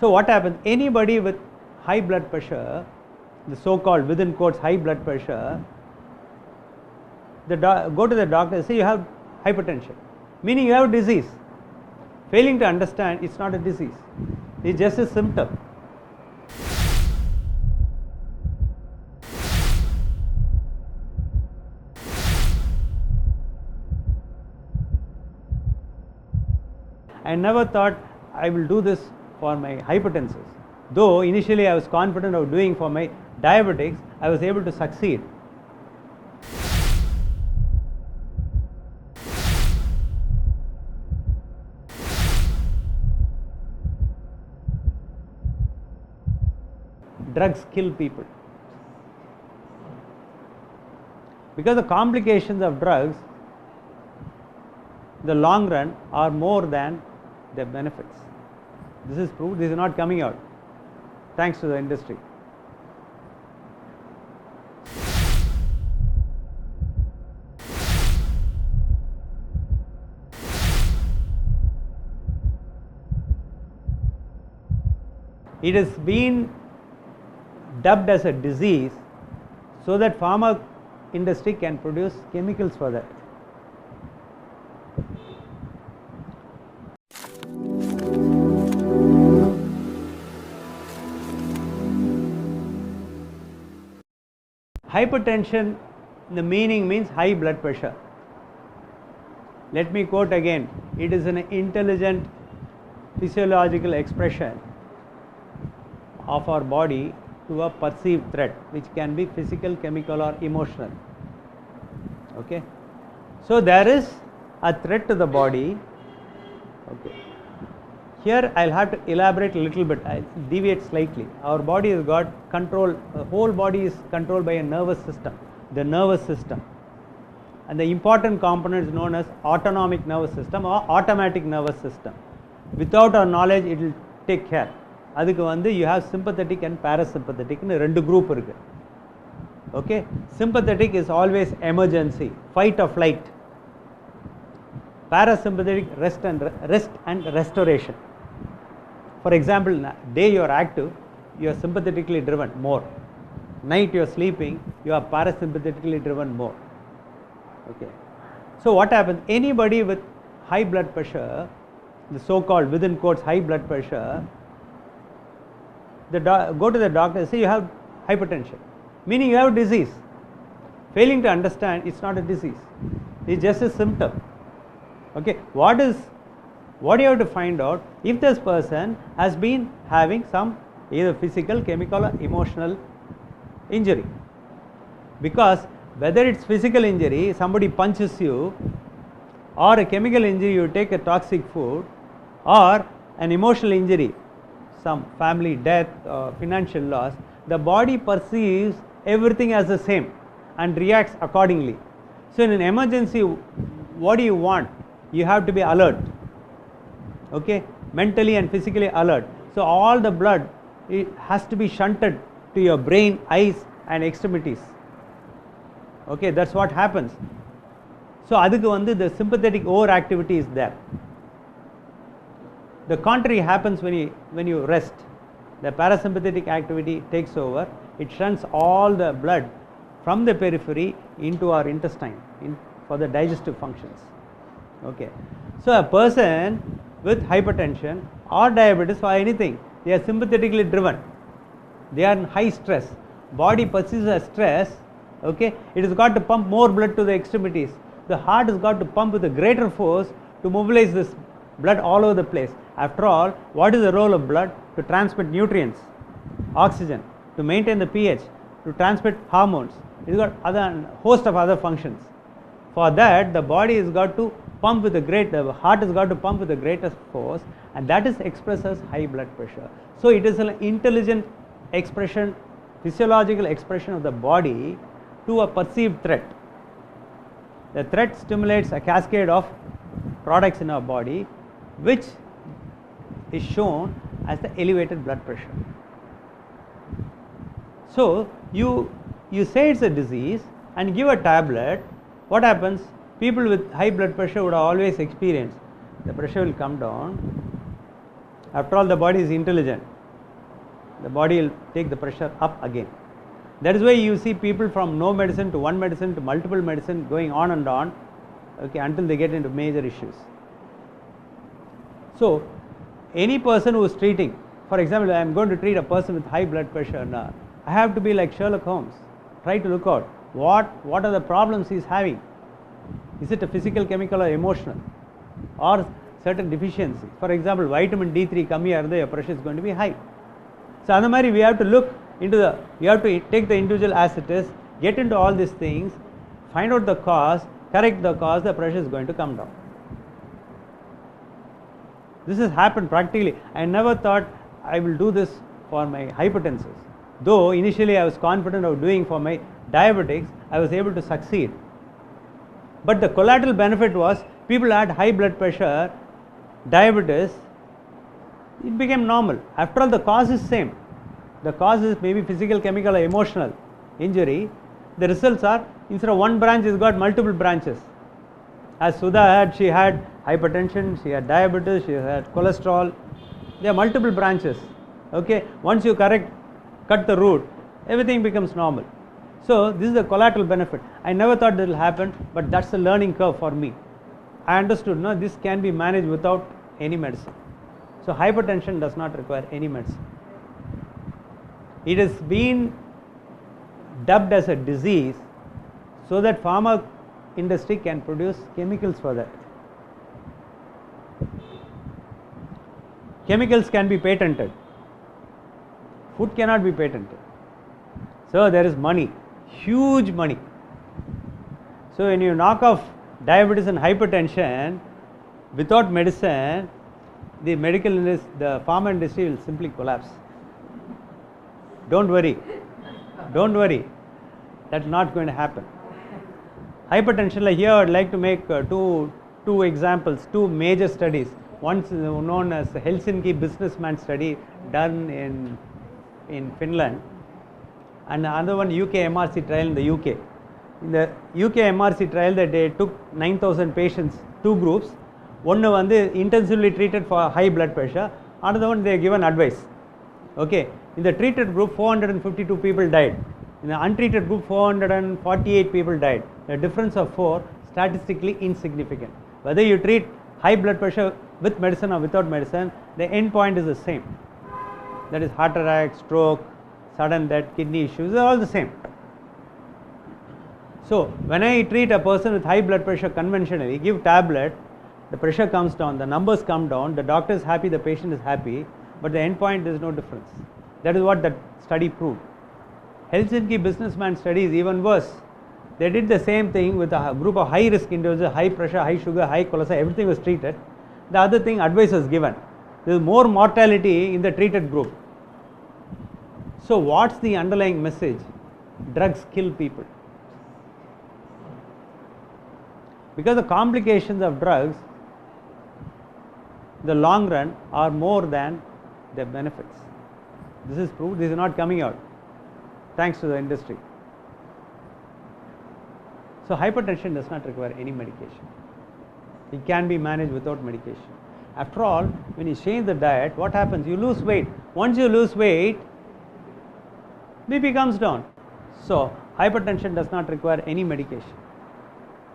So what happens? Anybody with high blood pressure, the so-called within quotes high blood pressure, go to the doctor and say you have hypertension, meaning you have a disease. Failing to understand it's not a disease, it's just a symptom. I never thought I will do this for my hypertensives. Though initially I was confident of doing for my diabetics, I was able to succeed. Drugs kill people. Because the complications of drugs, the long run, are more than their benefits. This is proved, this is not coming out, thanks to the industry. It has been dubbed as a disease so that pharma industry can produce chemicals for that. Hypertension, the meaning means high blood pressure. Let me quote again, it is an intelligent physiological expression of our body to a perceived threat, which can be physical, chemical or emotional. Okay. So there is a threat to the body. Okay. Here I will have to elaborate a little bit, I will deviate slightly. Our body has got control, the whole body is controlled by a nervous system, the nervous system. And the important component is known as autonomic nervous system or automatic nervous system. Without our knowledge, it will take care. அதுக்கு வந்து you have sympathetic and parasympathetic னு ரெண்டு group இருக்கு. Okay, sympathetic is always emergency, fight or flight. Parasympathetic rest and restoration. For example, day you are active, you are sympathetically driven more. Night you are sleeping, you are parasympathetically driven more. Okay. So what happens? Anybody with high blood pressure, the so-called within quotes high blood pressure, go to the doctor and say you have hypertension, meaning you have a disease. Failing to understand it's not a disease, it's just a symptom. Okay, what you have to find out, if this person has been having some either physical, chemical or emotional injury. Because whether it's physical injury, somebody punches you, or a chemical injury, you take a toxic food, or an emotional injury, some family death or financial loss, the body perceives everything as the same and reacts accordingly. So in an emergency, what do you want? You have to be alert, okay, mentally and physically alert. So all the blood, it has to be shunted to your brain, eyes and extremities. Okay, that's what happens. So adukku vandu the sympathetic overactivity is there. The contrary happens when you rest. The parasympathetic activity takes over. It shuns all the blood from the periphery into our intestine for the digestive functions. Okay. So a person with hypertension or diabetes or anything, they are sympathetically driven. They are in high stress. Body perceives as stress. Okay. It has got to pump more blood to the extremities. The heart has got to pump with a greater force to mobilize this blood all over the place. After all, what is the role of blood? To transmit nutrients, oxygen, to maintain the pH, to transmit hormones. It has got a host of other functions. For that, the body has got to pump with the heart has got to pump with the greatest force, and that is expressed as high blood pressure. So it is an intelligent expression, physiological expression of the body to a perceived threat. The threat stimulates a cascade of products in our body, which is shown as the elevated blood pressure. So you say it's a disease and give a tablet. What happens? People with high blood pressure would always experience the pressure will come down After all, the body is intelligent. The body will take the pressure up again. That is why you see people from no medicine to one medicine to multiple medicine going on and on, okay, until they get into major issues. So, any person who is treating, for example, I am going to treat a person with high blood pressure now, I have to be like Sherlock Holmes, try to look out what are the problems he is having. Is it a physical, chemical or emotional, or certain deficiency? For example, vitamin D3 kami irundha your pressure is going to be high. So andha mari we have to look into we have to take the individual as it is, get into all these things, find out the cause, correct the cause, the pressure is going to come down. This has happened practically. I never thought I will do this for my hypertensives. Though initially I was confident of doing for my diabetics, I was able to succeed. But the collateral benefit was people had high blood pressure, diabetes, it became normal. After all, the cause is same. The cause is maybe physical, chemical or emotional injury. The results are, instead of one branch, it's got multiple branches. As Sudha had, she had hypertension, she had diabetes, she had cholesterol. There are multiple branches. Okay, once you cut the root, everything becomes normal. So this is the collateral benefit. I never thought that will happen, but that's the learning curve for me. I understood, no, this can be managed without any medicine. So hypertension does not require any medicine. It has been dubbed as a disease so that pharma industry can produce chemicals for that. Chemicals can be patented. Food cannot be patented. So there is money, huge money. So when you knock off diabetes and hypertension without medicine, the medical industry, the pharma industry will simply collapse. Don't worry, that's not going to happen. Hypertension, like here I would like to make two examples, two major studies. One is known as the Helsinki businessman study done in Finland, and another one UK MRC trial in the UK. In the UK MRC trial, that they took 9,000 patients, two groups. One was intensively treated for high blood pressure, another one they are given advice. Okay, in the treated group 452 people died. In the untreated group 448 people died. The difference of 4 statistically insignificant. Whether you treat high blood pressure with medicine or without medicine, the end point is the same. That is heart attack, stroke, sudden death, kidney issues, they are all the same. So when I treat a person with high blood pressure conventionally, give tablet, the pressure comes down, the numbers come down, the doctor is happy, the patient is happy, but the end point there is no difference. That is what that study proved. Helsinki businessman study is even worse. They did the same thing with a group of high risk individuals, high pressure, high sugar, high cholesterol, everything was treated. The other thing, advice was given. There is more mortality in the treated group. So what's the underlying message? Drugs kill people. Because the complications of drugs, the long run, are more than their benefits. This is proved, this is not coming out, thanks to the industry. So hypertension does not require any medication. It can be managed without medication. After all, when you change the diet, what happens? You lose weight. Once you lose weight, BP comes down. So hypertension does not require any medication.